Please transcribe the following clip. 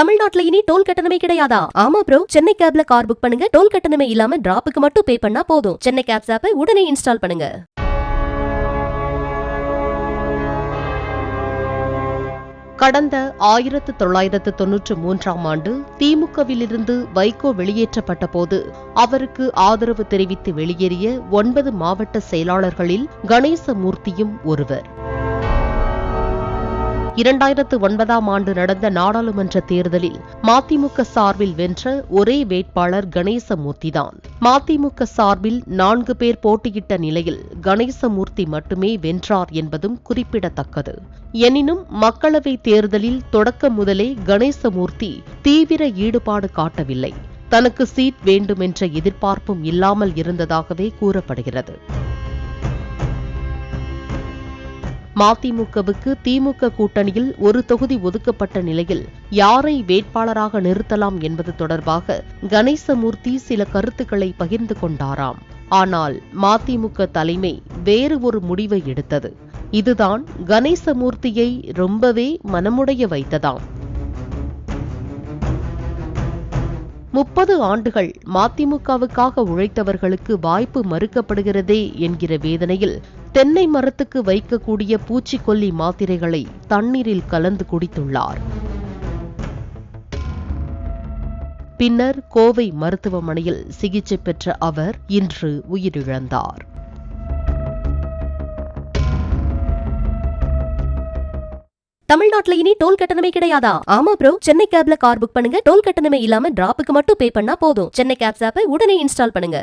தமிழ்நாட்டுல இனி டோல் கட்டணமே கிடையாதா? ஆமா ப்ரோ, சென்னை கேப்ல கார் புக் பண்ணுங்க. டோல் கட்டணமே இல்லாம டிராப்புக்கு மட்டும் பே பண்ணா போதும். சென்னை கேப்ஸ் ஆப்பை உடனே இன்ஸ்டால் பண்ணுங்க. கடந்த 1993ஆம் ஆண்டு திமுகவிலிருந்து வைகோ வெளியேற்றப்பட்ட போது அவருக்கு ஆதரவு தெரிவித்து வெளியேறிய 9 மாவட்ட செயலாளர்களில் கணேசமூர்த்தியும் ஒருவர். 2009ஆம் ஆண்டு நடந்த நாடாளுமன்ற தேர்தலில் மதிமுக சார்பில் வென்ற ஒரே வேட்பாளர் கணேசமூர்த்திதான். மதிமுக சார்பில் 4 பேர் போட்டியிட்ட நிலையில் கணேசமூர்த்தி மட்டுமே வென்றார் என்பதும் குறிப்பிடத்தக்கது. எனினும் மக்களவைத் தேர்தலில் தொடக்கம் முதலே கணேசமூர்த்தி தீவிர ஈடுபாடு காட்டவில்லை. தனக்கு சீட் வேண்டுமென்ற எதிர்பார்ப்பும் இல்லாமல் இருந்ததாகவே கூறப்படுகிறது. மதிமுகவுக்கு திமுக கூட்டணியில் ஒரு தொகுதி ஒதுக்கப்பட்ட நிலையில் யாரை வேட்பாளராக நிறுத்தலாம் என்பது தொடர்பாக கணேசமூர்த்தி சில கருத்துக்களை பகிர்ந்து கொண்டாராம். ஆனால் மதிமுக தலைமை வேறு ஒரு முடிவை எடுத்தது. இதுதான் கணேசமூர்த்தியை ரொம்பவே மனமுடைய வைத்ததாம். 30 ஆண்டுகள் மதிமுகவுக்காக உழைத்தவர்களுக்கு வாய்ப்பு மறுக்கப்படுகிறதே என்கிற வேதனையில் தென்னை மரத்துக்கு வைக்கக்கூடிய பூச்சிக்கொல்லி மாத்திரைகளை தண்ணீரில் கலந்து குடித்துள்ளார். பின்னர் கோவை மருத்துவமனையில் சிகிச்சை பெற்ற அவர் இன்று உயிரிழந்தார். தமிழ்நாட்டுல இனி டோல் கட்டணமே கிடையாதா? ஆமா ப்ரோ, சென்னை கேப்ல கார் புக் பண்ணுங்க. டோல் கட்டணமே இல்லாம டிராப்புக்கு மட்டும் பே பண்ணா போதும். சென்னை கேப்ஸ் ஆப்பை உடனே இன்ஸ்டால் பண்ணுங்க.